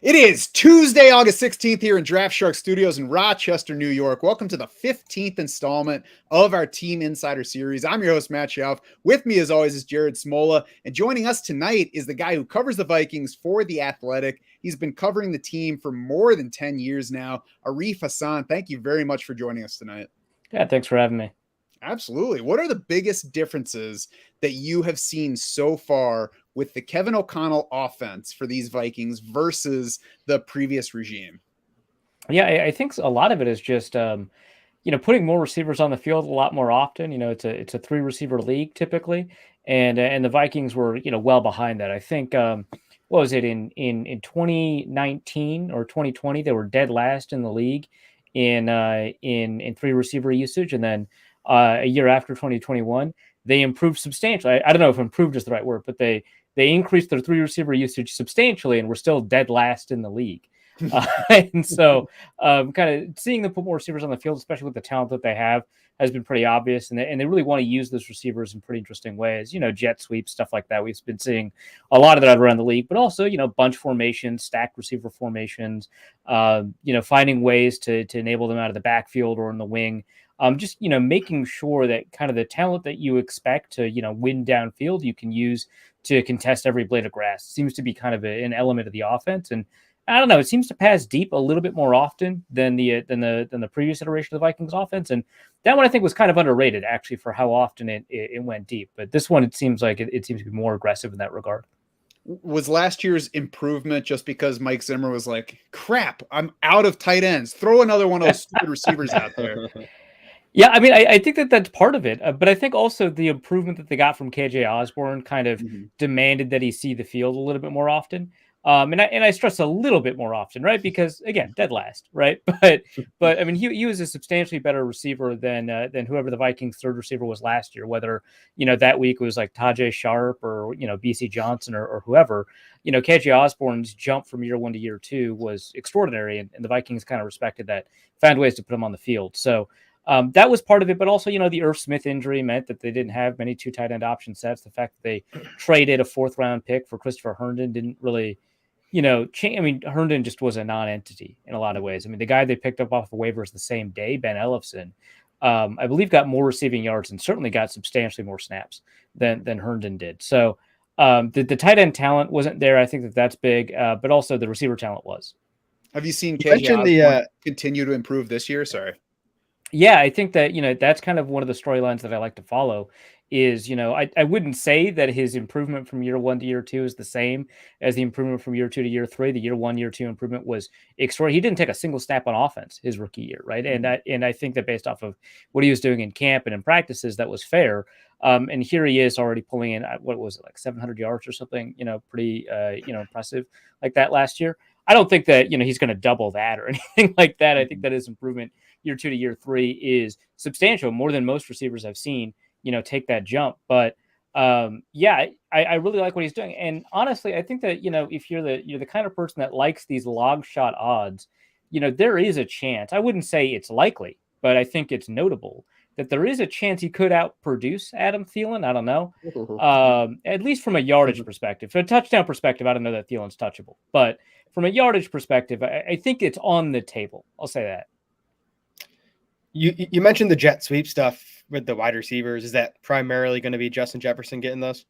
It is Tuesday, August 16th here in Draft Shark Studios in Rochester, New York. Welcome to the 15th installment of our Team Insider Series. I'm your host, Matt Schauf. With me, as always, is Jared Smola. And joining us tonight is the guy who covers the Vikings for The Athletic. He's been covering the team for more than 10 years now. Arif Hasan, thank you very much for joining us tonight. Yeah, thanks for having me. Absolutely. What are the biggest differences that you have seen so far with the Kevin O'Connell offense for these Vikings versus the previous regime? Yeah, I think a lot of it is just putting more receivers on the field a lot more often. It's a 3-receiver league typically, and the Vikings were well behind that. I think what was it in 2019 or 2020 they were dead last in the league in 3-receiver usage, and then a year after 2021 they improved substantially. I don't know if improved is the right word, but they increased their 3-receiver usage substantially, and we're still dead last in the league. And so kind of seeing them put more receivers on the field, especially with the talent that they have, has been pretty obvious. And they really want to use those receivers in pretty interesting ways, jet sweeps, stuff like that. We've been seeing a lot of that around the league, but also, bunch formations, stacked receiver formations, finding ways to enable them out of the backfield or in the wing. Just, making sure that kind of the talent that you expect to, win downfield, you can use to contest every blade of grass. Seems to be kind of an element of the offense. And I don't know, it seems to pass deep a little bit more often than the previous iteration of the Vikings offense. And that one I think was kind of underrated actually for how often it went deep. But this one, it seems like it seems to be more aggressive in that regard. Was last year's improvement just because Mike Zimmer was like, crap, I'm out of tight ends. Throw another one of those stupid receivers out there. Yeah, I mean, I think that's part of it. But I think also the improvement that they got from Keke Osborne kind of demanded that he see the field a little bit more often. And I stress a little bit more often, right? Because again, dead last, right? But I mean, he was a substantially better receiver than whoever the Vikings third receiver was last year. Whether that week it was like Tajay Sharp or BC Johnson or whoever. Keke Osborne's jump from year 1 to year 2 was extraordinary, and the Vikings kind of respected that, found ways to put him on the field. So. That was part of it, but also, the Irv Smith injury meant that they didn't have many 2 tight end option sets. The fact that they traded a 4th round pick for Christopher Herndon didn't really, change. I mean, Herndon just was a non-entity in a lot of ways. I mean, the guy they picked up off the waivers the same day, Ben Ellefson, I believe got more receiving yards and certainly got substantially more snaps than Herndon did. So the tight end talent wasn't there. I think that's big, but also the receiver talent was. Have you seen Keke Osborne continue to improve this year? Sorry. Yeah, I think that, that's kind of one of the storylines that I like to follow is, I wouldn't say that his improvement from year 1 to year 2 is the same as the improvement from year 2 to year 3. The year 1, year 2 improvement was extraordinary. He didn't take a single snap on offense his rookie year, right? And I think that based off of what he was doing in camp and in practices, that was fair. And here he is already pulling in, what was it, like 700 yards or something, pretty, impressive like that last year. I don't think that, he's going to double that or anything like that. I think that his improvement year 2 to year 3 is substantial, more than most receivers I've seen, take that jump. But I really like what he's doing. And honestly, I think that, if you're the kind of person that likes these log shot odds, there is a chance. I wouldn't say it's likely, but I think it's notable that there is a chance he could outproduce Adam Thielen. I don't know. At least from a yardage perspective. From a touchdown perspective, I don't know that Thielen's touchable. But from a yardage perspective, I think it's on the table. I'll say that. You mentioned the jet sweep stuff with the wide receivers. Is that primarily going to be Justin Jefferson getting those?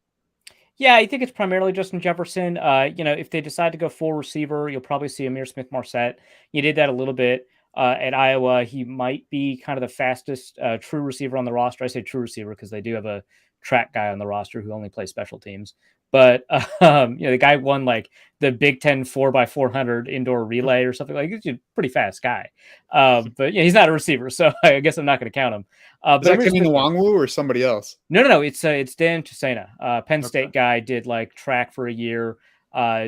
Yeah, I think it's primarily Justin Jefferson. If they decide to go full receiver, you'll probably see Irv Smith. He did that a little bit at Iowa. He might be kind of the fastest true receiver on the roster. I say true receiver because they do have a track guy on the roster who only plays special teams. But the guy won like the Big Ten 4x400 indoor relay or something. Like, he's a pretty fast guy. But he's not a receiver, so I guess I'm not going to count him. Is that Kenny Nwangwu or somebody else? No. It's Dan Chisena. Penn State guy, did like track for a year.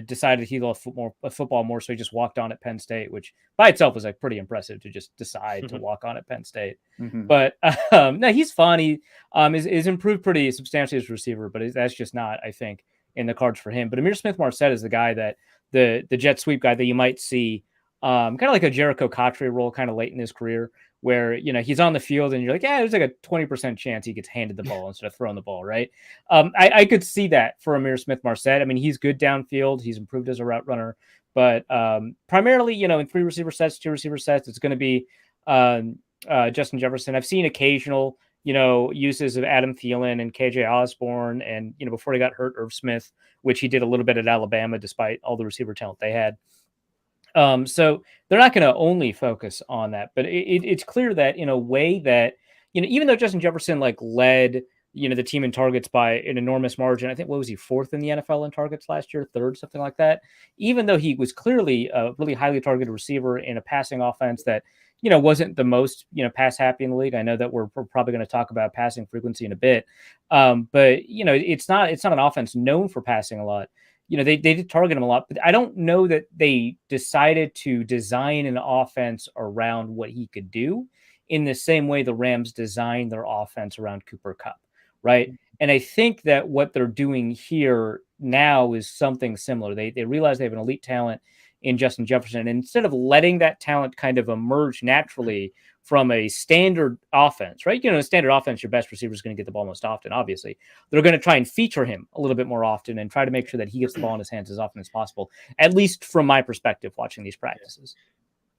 Decided he loved football more, so he just walked on at Penn State, which by itself was like pretty impressive to just decide to walk on at Penn State. But no, he's fun. He is improved pretty substantially as a receiver, but that's just not, I think, in the cards for him. But Irv Smith is the guy that the jet sweep guy that you might see kind of like a Jericho Cotchery role kind of late in his career, where, he's on the field and you're like, yeah, there's like a 20% chance he gets handed the ball instead of throwing the ball, right? I could see that for Amir Smith-Marset. I mean, he's good downfield. He's improved as a route runner. But primarily, in 3 receiver sets, 2 receiver sets, it's going to be Justin Jefferson. I've seen occasional, uses of Adam Thielen and Keke Osborne, and before he got hurt, Irv Smith, which he did a little bit at Alabama, despite all the receiver talent they had. So they're not going to only focus on that, but it's clear that in a way that, even though Justin Jefferson led, the team in targets by an enormous margin, I think, what was he, 4th in the NFL in targets last year, 3rd, something like that. Even though he was clearly a really highly targeted receiver in a passing offense that, wasn't the most, pass happy in the league. I know that we're probably going to talk about passing frequency in a bit. But, it's not an offense known for passing a lot. They did target him a lot, but I don't know that they decided to design an offense around what he could do in the same way the Rams designed their offense around Cooper Kupp, right? And I think that what they're doing here now is something similar. They realize they have an elite talent in Justin Jefferson, and instead of letting that talent kind of emerge naturally from a standard offense, right? A standard offense, your best receiver is going to get the ball most often, obviously. They're going to try and feature him a little bit more often and try to make sure that he gets the ball in his hands as often as possible, at least from my perspective, watching these practices.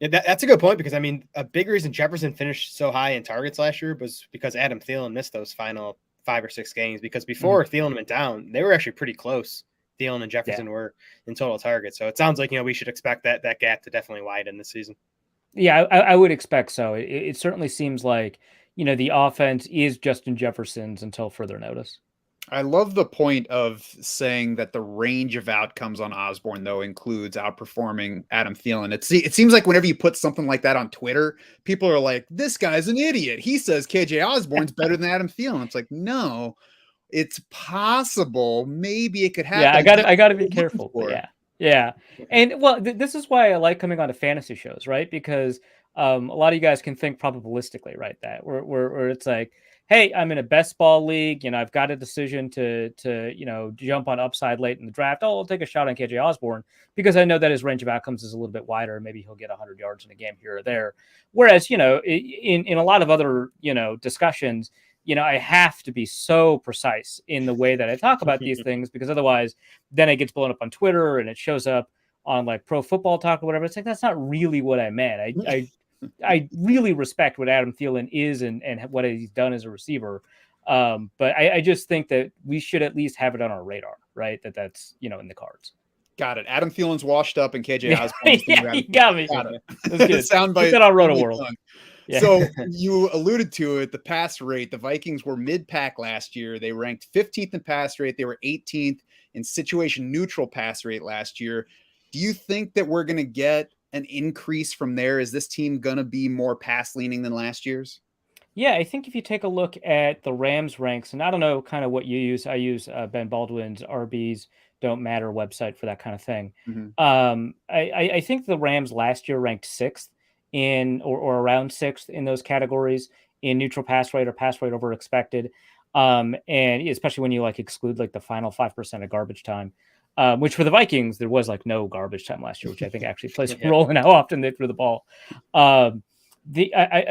Yeah, that's a good point, because, I mean, a big reason Jefferson finished so high in targets last year was because Adam Thielen missed those final 5 or 6 games, because before Thielen went down, they were actually pretty close. Thielen and Jefferson were in total targets. So it sounds like, we should expect that gap to definitely widen this season. Yeah, I would expect so. It certainly seems like, the offense is Justin Jefferson's until further notice. I love the point of saying that the range of outcomes on Osborne, though, includes outperforming Adam Thielen. It seems like whenever you put something like that on Twitter, people are like, this guy's an idiot. He says Keke Osborne's better than Adam Thielen. It's like, no, it's possible. Maybe it could happen. Yeah, I gotta be careful. Yeah. And well, this is why I like coming on to fantasy shows, right? Because a lot of you guys can think probabilistically, right? That where it's like, hey, I'm in a best ball league. I've got a decision to jump on upside late in the draft. Oh, I'll take a shot on Keke Osborne because I know that his range of outcomes is a little bit wider. Maybe he'll get 100 yards in a game here or there. Whereas, in a lot of other, discussions, I have to be so precise in the way that I talk about these things, because otherwise then it gets blown up on Twitter and it shows up on Pro Football Talk or whatever. It's like, that's not really what I meant. I really respect what Adam Thielen is and what he's done as a receiver. But I just think that we should at least have it on our radar, right? That's, in the cards. Got it. Adam Thielen's washed up and Keke Osborne. Yeah, you got me. Got it. That's good. Soundbite. That on Roto-World. Yeah. So you alluded to it, the pass rate. The Vikings were mid-pack last year. They ranked 15th in pass rate. They were 18th in situation neutral pass rate last year. Do you think that we're going to get an increase from there? Is this team going to be more pass leaning than last year's? Yeah, I think if you take a look at the Rams ranks, and I don't know kind of what you use. I use Ben Baldwin's RBs Don't Matter website for that kind of thing. Mm-hmm. I think the Rams last year ranked 6th in or around 6th in those categories in neutral pass rate or pass rate over expected. And especially when you exclude the final 5% of garbage time, which for the Vikings, there was no garbage time last year, which I think actually plays a role in how often they threw the ball. I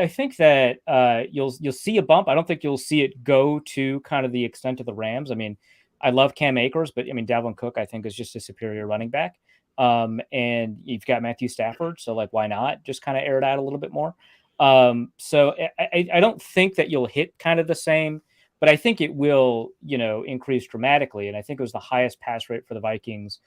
think that you'll see a bump. I don't think you'll see it go to kind of the extent of the Rams. I mean, I love Cam Akers, but Dalvin Cook, I think, is just a superior running back. And you've got Matthew Stafford, so why not just kind of air it out a little bit more? So I don't think that you'll hit kind of the same, but I think it will, increase dramatically. And I think it was the highest pass rate for the Vikings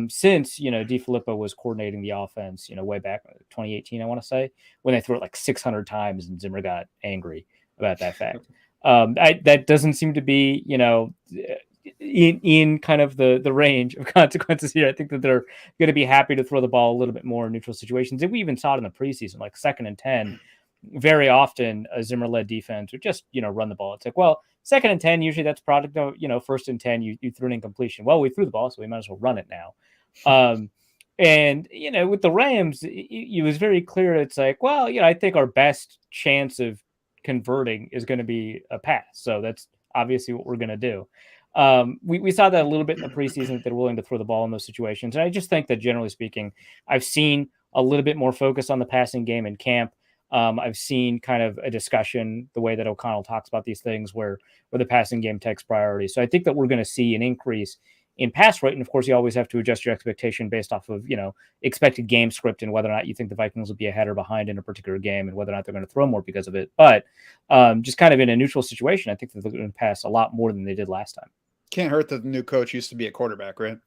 since, DeFilippo was coordinating the offense, way back in 2018, I want to say, when they threw it 600 times and Zimmer got angry about that fact. That doesn't seem to be, in kind of the range of consequences here. I think that they're going to be happy to throw the ball a little bit more in neutral situations. And we even saw it in the preseason, 2nd and 10, very often a Zimmer-led defense would just, run the ball. It's 2nd and 10, usually that's product of, 1st and 10, you threw an incompletion. Well, we threw the ball, so we might as well run it now. And, with the Rams, it was very clear. It's I think our best chance of converting is going to be a pass. So that's obviously what we're going to do. We saw that a little bit in the preseason, that they're willing to throw the ball in those situations. And I just think that generally speaking, I've seen a little bit more focus on the passing game in camp. I've seen kind of a discussion, the way that O'Connell talks about these things, where the passing game takes priority. So I think that we're going to see an increase in pass rate. And of course, you always have to adjust your expectation based off of, expected game script and whether or not you think the Vikings will be ahead or behind in a particular game and whether or not they're going to throw more because of it. But just kind of in a neutral situation, I think that they're going to pass a lot more than they did last time. Can't hurt that the new coach used to be a quarterback, right?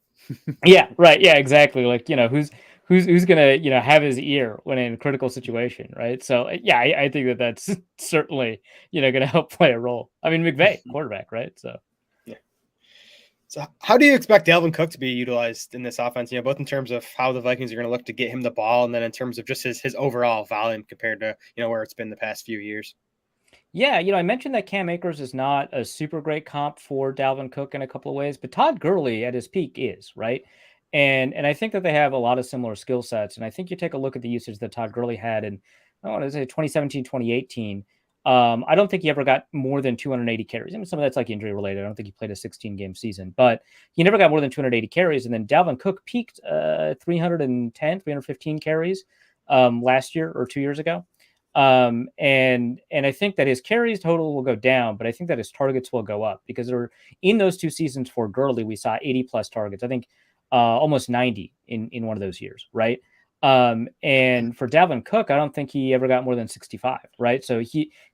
Yeah, right. Yeah, exactly. Like, who's gonna, have his ear when in a critical situation, right? So yeah, I think that that's certainly, gonna help play a role. I mean, McVay, quarterback, right? So yeah. So how do you expect Dalvin Cook to be utilized in this offense? Both in terms of how the Vikings are going to look to get him the ball, and then in terms of just his overall volume compared to where it's been the past few years. Yeah, I mentioned that Cam Akers is not a super great comp for Dalvin Cook in a couple of ways, but Todd Gurley at his peak is, right? And I think that they have a lot of similar skill sets. And I think you take a look at the usage that Todd Gurley had in, I want to say 2017, 2018. I don't think he ever got more than 280 carries. I mean, some of that's like injury related. I don't think he played a 16-game season, but he never got more than 280 carries. And then Dalvin Cook peaked 310, 315 carries last year or 2 years ago. And I think that his carries total will go down, but I think that his targets will go up because in those 2 seasons for Gurley, we saw 80 plus targets. I think almost 90 in one of those years, right? And for Dalvin Cook, I don't think he ever got more than 65, right? So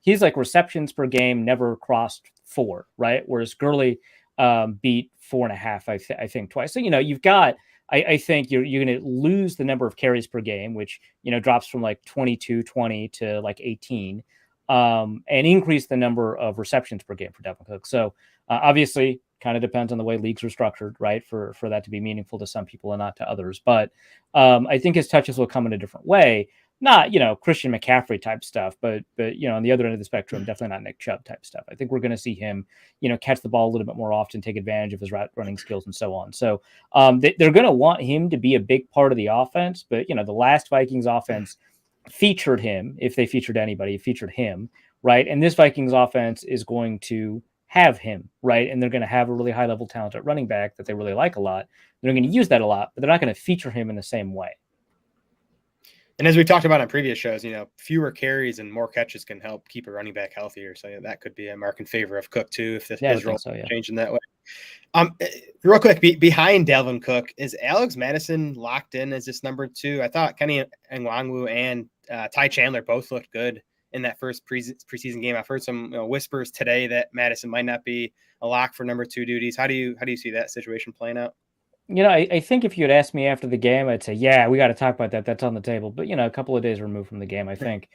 he's like receptions per game never crossed 4, right? Whereas Gurley beat 4.5, I think twice. So you've got. I think you're going to lose the number of carries per game, which, drops from like 20 to like 18, and increase the number of receptions per game for Dalvin Cook. So obviously kind of depends on the way leagues are structured, right? For that to be meaningful to some people and not to others. But I think his touches will come in a different way. Not, Christian McCaffrey type stuff, but on the other end of the spectrum, definitely not Nick Chubb type stuff. I think we're going to see him, catch the ball a little bit more often, take advantage of his route running skills and so on. So they're going to want him to be a big part of the offense. But, the last Vikings offense featured him. If they featured anybody, it featured him, right? And this Vikings offense is going to have him, right? And they're going to have a really high level talent at running back that they really like a lot. They're going to use that a lot, but they're not going to feature him in the same way. And as we talked about on previous shows, fewer carries and more catches can help keep a running back healthier. So that could be a mark in favor of Cook too, if his role changed in that way. Real quick, behind Dalvin Cook, is Alex Madison locked in as this number 2? I thought Kenny Nwangwu and Ty Chandler both looked good in that first preseason game. I've heard some whispers today that Madison might not be a lock for number 2 duties. How do you see that situation playing out? I think if you had asked me after the game, I'd say, yeah, we got to talk about that. That's on the table. But, a couple of days removed from the game, I think,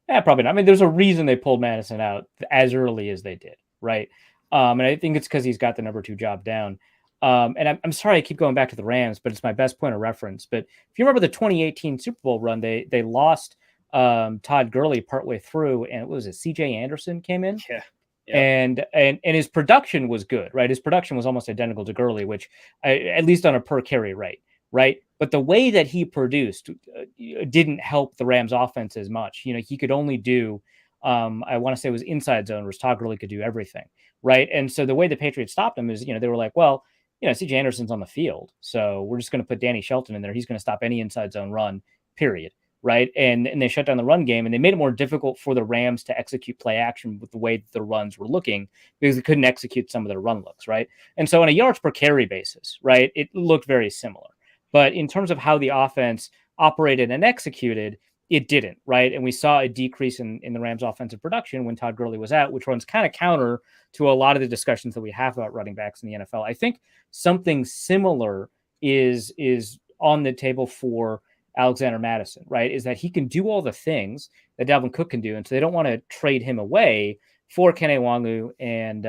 probably not. I mean, there's a reason they pulled Madison out as early as they did, right? And I think it's because he's got the number 2 job down. And I'm sorry I keep going back to the Rams, but it's my best point of reference. But if you remember the 2018 Super Bowl run, they lost Todd Gurley partway through, and what was it? C.J. Anderson came in. Yeah. Yep. And his production was good, right? His production was almost identical to Gurley, which at least on a per carry rate, right? But the way that he produced didn't help the Rams offense as much. He could only do, I want to say it was inside zone, whereas Todd Gurley could do everything, right? And so the way the Patriots stopped him is, they were like, well, C.J. Anderson's on the field, so we're just going to put Danny Shelton in there. He's going to stop any inside zone run, period. Right. And they shut down the run game, and they made it more difficult for the Rams to execute play action with the way that the runs were looking because they couldn't execute some of their run looks. Right. And so on a yards per carry basis, right, it looked very similar. But in terms of how the offense operated and executed, it didn't. Right. And we saw a decrease in the Rams offensive production when Todd Gurley was out, which runs kind of counter to a lot of the discussions that we have about running backs in the NFL. I think something similar is on the table for Alexander Madison, right? Is that he can do all the things that Dalvin Cook can do. And so they don't want to trade him away for Kenny Nwangwu and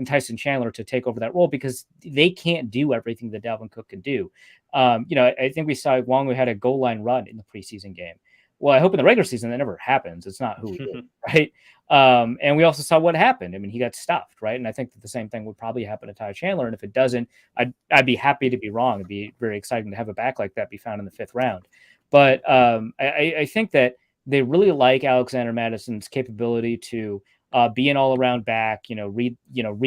Tyson Chandler to take over that role because they can't do everything that Dalvin Cook can do. I think we saw Nwangwu had a goal line run in the preseason game. Well, I hope in the regular season that never happens. It's not who he is, right? And we also saw what happened. I mean, he got stuffed, right? And I think that the same thing would probably happen to Ty Chandler. And if it doesn't, I'd be happy to be wrong. It'd be very exciting to have a back like that be found in the 5th round. But I think that they really like Alexander Madison's capability to be an all-around back, read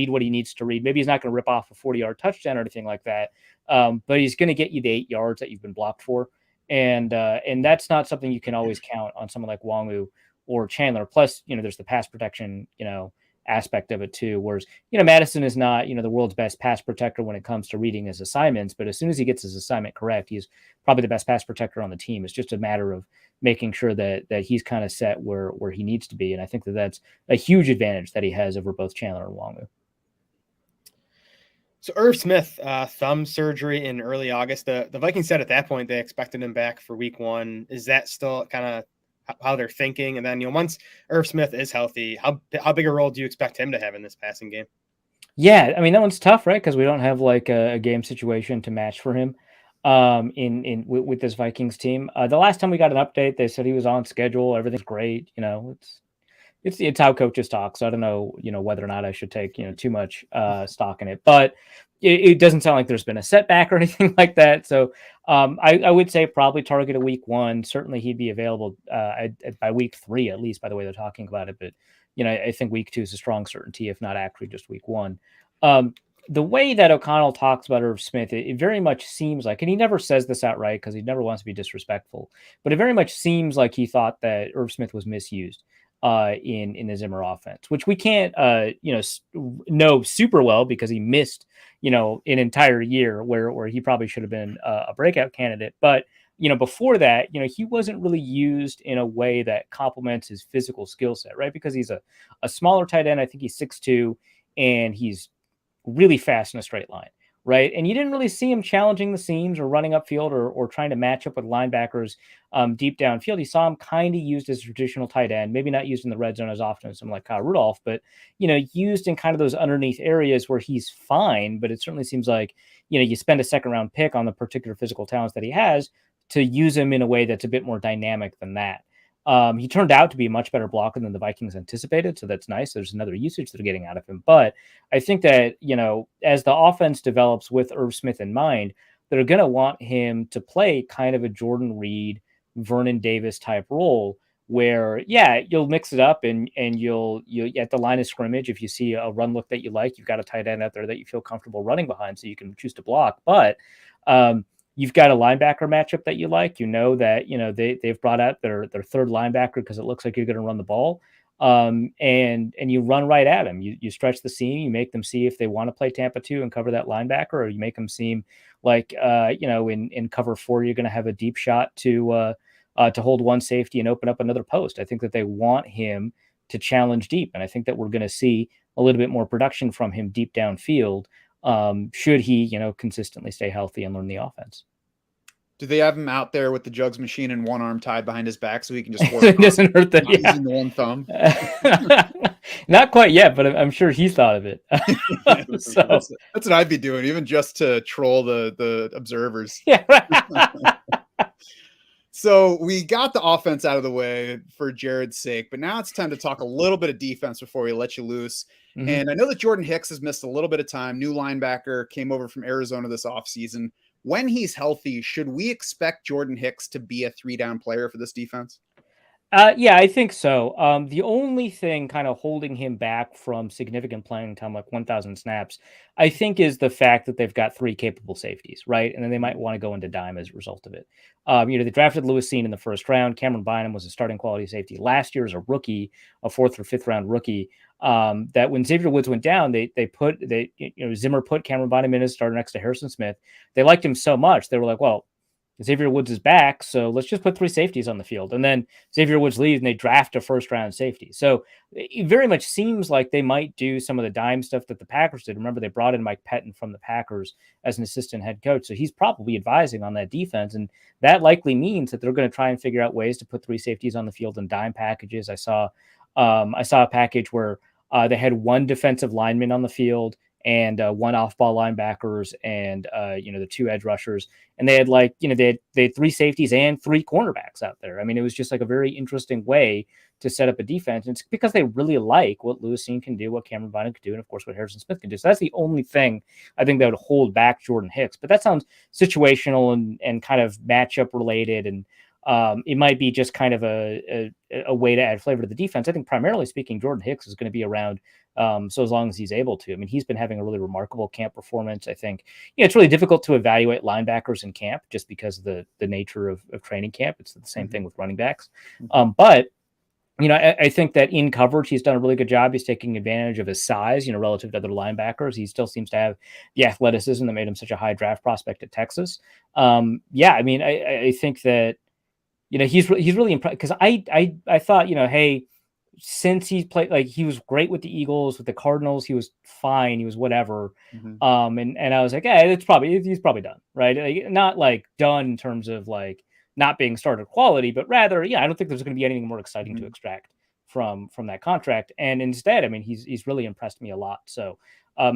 what he needs to read. Maybe he's not going to rip off a 40-yard touchdown or anything like that, but he's going to get you the 8 yards that you've been blocked for. And that's not something you can always count on someone like Wongu or Chandler. Plus, there's the pass protection, aspect of it too. Whereas, Madison is not, the world's best pass protector when it comes to reading his assignments, but as soon as he gets his assignment correct, he's probably the best pass protector on the team. It's just a matter of making sure that he's kind of set where he needs to be. And I think that that's a huge advantage that he has over both Chandler and Wongu. So Irv Smith, thumb surgery in early August. The Vikings said at that point they expected him back for week 1. Is that still kind of how they're thinking? And then, once Irv Smith is healthy, how big a role do you expect him to have in this passing game? Yeah, I mean, that one's tough, right? Because we don't have like a game situation to match for him with this Vikings team. The last time we got an update, they said he was on schedule. Everything's great. It's how coaches talk. So I don't know, whether or not I should take, too much stock in it, but it doesn't sound like there's been a setback or anything like that. So I would say probably target a week 1. Certainly he'd be available by week 3, at least by the way they're talking about it. But, I think week 2 is a strong certainty, if not actually just week 1. The way that O'Connell talks about Irv Smith, it very much seems like, and he never says this outright because he never wants to be disrespectful, but it very much seems like he thought that Irv Smith was misused in the Zimmer offense, which we can't, know super well because he missed, an entire year where he probably should have been a breakout candidate. But, before that, he wasn't really used in a way that complements his physical skill set, right? Because he's a smaller tight end. I think he's 6'2", and he's really fast in a straight line. Right. And you didn't really see him challenging the seams or running upfield or trying to match up with linebackers deep downfield. You saw him kind of used as a traditional tight end, maybe not used in the red zone as often as someone like Kyle Rudolph, but, used in kind of those underneath areas where he's fine. But it certainly seems like, you spend a second round pick on the particular physical talents that he has to use him in a way that's a bit more dynamic than that. He turned out to be a much better blocker than the Vikings anticipated, so that's nice. There's another usage they're getting out of him. But I think that, as the offense develops with Irv Smith in mind, they're going to want him to play kind of a Jordan Reed, Vernon Davis type role where, you'll mix it up and you'll at the line of scrimmage, if you see a run look that you like, you've got a tight end out there that you feel comfortable running behind so you can choose to block. But you've got a linebacker matchup that you like, that, they've brought out their third linebacker because it looks like you're going to run the ball. And you run right at them. You stretch the seam, you make them see if they want to play Tampa 2 and cover that linebacker, or you make them seem like, in cover 4, you're going to have a deep shot to hold one safety and open up another post. I think that they want him to challenge deep. And I think that we're going to see a little bit more production from him deep downfield. Should he, consistently stay healthy and learn the offense. Do they have him out there with the jugs machine and one arm tied behind his back so he can just work? It doesn't hurt that. Using the one thumb. Not quite yet, but I'm sure he's thought of it. So that's what I'd be doing, even just to troll the observers. Yeah. So we got the offense out of the way for Jared's sake, but now it's time to talk a little bit of defense before we let you loose. Mm-hmm. And I know that Jordan Hicks has missed a little bit of time. New linebacker, came over from Arizona this offseason. When he's healthy, should we expect Jordan Hicks to be a 3-down player for this defense? Yeah, I think so. The only thing kind of holding him back from significant playing time, like 1,000 snaps, I think is the fact that they've got 3 capable safeties, right? And then they might want to go into dime as a result of it. They drafted Lewis Cine in the first round. Cameron Bynum was a starting quality safety last year as a rookie, a 4th or 5th round rookie. That when Xavier Woods went down, Zimmer put Cameron Bynum in as starter next to Harrison Smith. They liked him so much, they were like, well, Xavier Woods is back, so let's just put 3 safeties on the field. And then Xavier Woods leaves and they draft a 1st-round safety. So it very much seems like they might do some of the dime stuff that the Packers did. Remember, they brought in Mike Pettin from the Packers as an assistant head coach. So he's probably advising on that defense. And that likely means that they're going to try and figure out ways to put 3 safeties on the field in dime packages. I saw a package where they had 1 defensive lineman on the field and 1 off-ball linebackers and the 2 edge rushers, and they had they had 3 safeties and 3 cornerbacks out there. I mean, it was just like a very interesting way to set up a defense. And it's because they really like what Lewis Cine can do, what Cameron Bynum can do, and of course what Harrison Smith can do. So that's the only thing I think that would hold back Jordan Hicks. But that sounds situational and kind of matchup related. And It might be just kind of a way to add flavor to the defense. I think primarily speaking, Jordan Hicks is going to be around. So as long as he's able to, I mean, he's been having a really remarkable camp performance. I think, it's really difficult to evaluate linebackers in camp just because of the nature of training camp. It's the same thing with running backs. But I think that in coverage, he's done a really good job. He's taking advantage of his size, relative to other linebackers. He still seems to have the athleticism that made him such a high draft prospect at Texas. I think that, he's really impressed, because I thought, hey, since he's played, like, he was great with the Eagles, with the Cardinals, he was fine, he was whatever. And I was like, he's probably done, right? Like, not like done in terms of like not being starter quality, but rather, I don't think there's going to be anything more exciting to extract from that contract. And instead, I mean, he's really impressed me a lot. So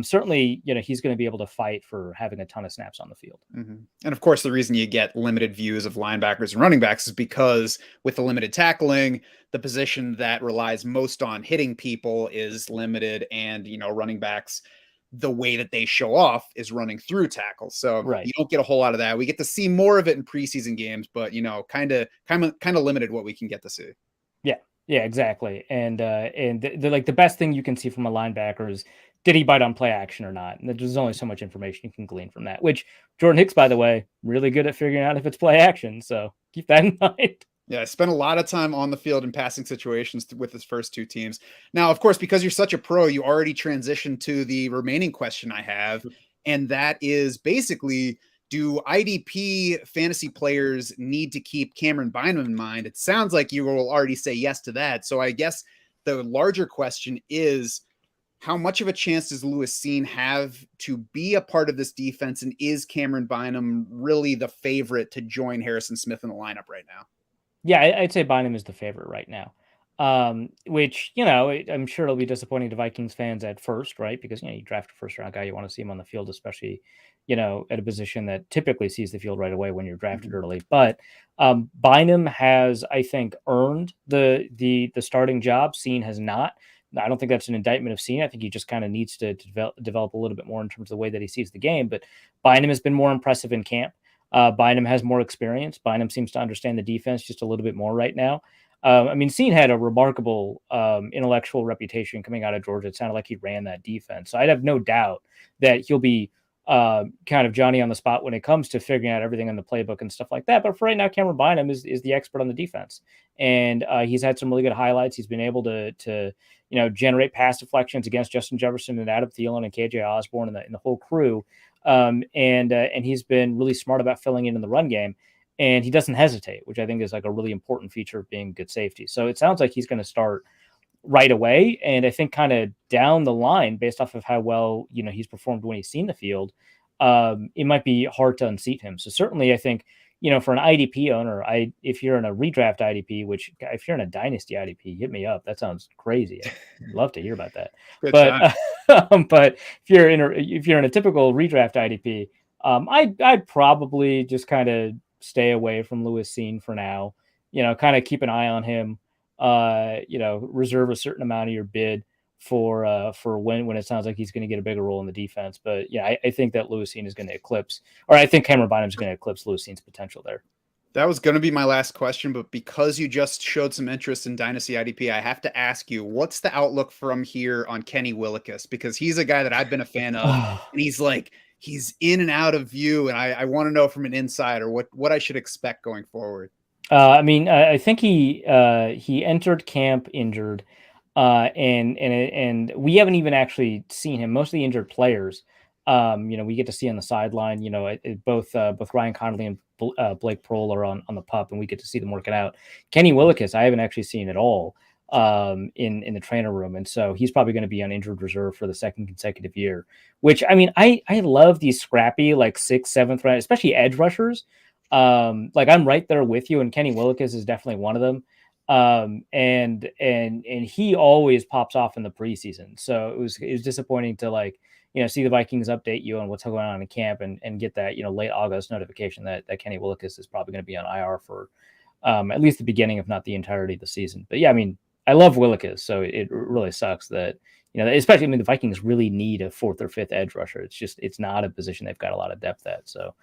certainly, he's going to be able to fight for having a ton of snaps on the field. And of course, the reason you get limited views of linebackers and running backs is because with the limited tackling, the position that relies most on hitting people is limited. And, running backs, the way that they show off is running through tackles. So you don't get a whole lot of that. We get to see more of it in preseason games, but, kind of limited what we can get to see. Yeah, exactly. And the best thing you can see from a linebacker is, did he bite on play action or not? And there's only so much information you can glean from that, which Jordan Hicks, by the way, really good at figuring out if it's play action. So keep that in mind. Yeah, I spent a lot of time on the field in passing situations with his first two teams. Now, of course, because you're such a pro, you already transitioned to the remaining question I have. And that is basically, do IDP fantasy players need to keep Cameron Bynum in mind? It sounds like you will already say yes to that. So I guess the larger question is, how much of a chance does Lewis Cine have to be a part of this defense? And is Cameron Bynum really the favorite to join Harrison Smith in the lineup right now? Yeah, I'd say Bynum is the favorite right now. Which, I'm sure it'll be disappointing to Vikings fans at first, right? Because, you draft a first round guy, you want to see him on the field, especially, at a position that typically sees the field right away when you're drafted early. But Bynum has, I think, earned the starting job. Cine has not. I don't think that's an indictment of Cine. I think he just kind of needs to develop a little bit more in terms of the way that he sees the game. But Bynum has been more impressive in camp. Bynum has more experience. Bynum seems to understand the defense just a little bit more right now. Cine had a remarkable intellectual reputation coming out of Georgia. It sounded like he ran that defense. So I'd have no doubt that he'll be kind of Johnny on the spot when it comes to figuring out everything in the playbook and stuff like that. But for right now, Cameron Bynum is the expert on the defense. And he's had some really good highlights. He's been able to generate pass deflections against Justin Jefferson and Adam Thielen and Keke Osborne and the whole crew. And he's been really smart about filling in the run game. And he doesn't hesitate, which I think is like a really important feature of being a good safety. So it sounds like he's going to start right away. And I think kind of down the line, based off of how well, he's performed when he's seen the field, it might be hard to unseat him. So certainly I think, for an IDP owner, if you're in a redraft IDP, which if you're in a dynasty IDP, hit me up. That sounds crazy. I'd love to hear about that. But if you're in a typical redraft IDP, I'd probably just kind of stay away from Lewis Cine for now, kind of keep an eye on him, reserve a certain amount of your bid for when it sounds like he's going to get a bigger role in the defense. But yeah, I think that Lewis Cine is going to eclipse, or I think Cameron Bynum is going to eclipse Lewis Cine's potential there. That was going to be my last question, but because you just showed some interest in Dynasty IDP, I have to ask you, what's the outlook from here on Kenny Willekes? Because he's a guy that I've been a fan of, and he's in and out of view, and I want to know from an insider what I should expect going forward. I think he entered camp injured, and we haven't even actually seen him. Most of the injured players, we get to see on the sideline. Both Ryan Connolly and Blake Prohl are on the pup, and we get to see them working out. Kenny Willekes, I haven't actually seen at all in the trainer room, and so he's probably going to be on injured reserve for the second consecutive year. Which I love these scrappy like 6th, 7th round, especially edge rushers. Like I'm right there with you, and Kenny Willekes is definitely one of them. And he always pops off in the preseason, so it was disappointing to see the Vikings update you on what's going on in camp and get that late August notification that Kenny Willekes is probably going to be on IR for at least the beginning, if not the entirety of the season. But yeah, I love Willekes, so it really sucks that especially the Vikings really need a 4th or 5th edge rusher. It's not a position they've got a lot of depth at, so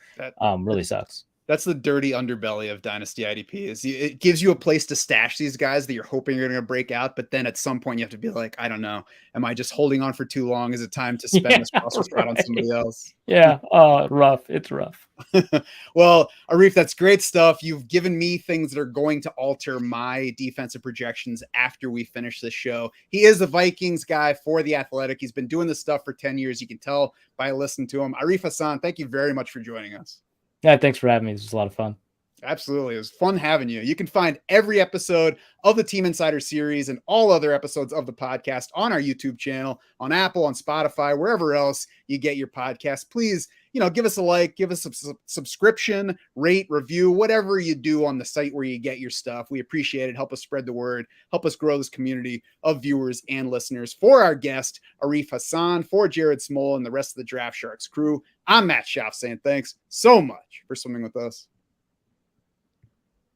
really sucks. That's the dirty underbelly of Dynasty IDP. It gives you a place to stash these guys that you're hoping are going to break out, but then at some point you have to be like, I don't know, am I just holding on for too long? Is it time to spend this roster spot on somebody else? Yeah, rough. It's rough. Well, Arif, that's great stuff. You've given me things that are going to alter my defensive projections after we finish this show. He is a Vikings guy for The Athletic. He's been doing this stuff for 10 years. You can tell by listening to him. Arif Hasan, thank you very much for joining us. Yeah, thanks for having me. This was a lot of fun. Absolutely. It was fun having you. You can find every episode of the Team Insider series and all other episodes of the podcast on our YouTube channel, on Apple, on Spotify, wherever else you get your podcast. Please, give us a like, give us a subscription, rate, review, whatever you do on the site where you get your stuff. We appreciate it. Help us spread the word. Help us grow this community of viewers and listeners. For our guest, Arif Hasan, for Jared Smoll and the rest of the Draft Sharks crew, I'm Matt Schaff saying thanks so much for swimming with us.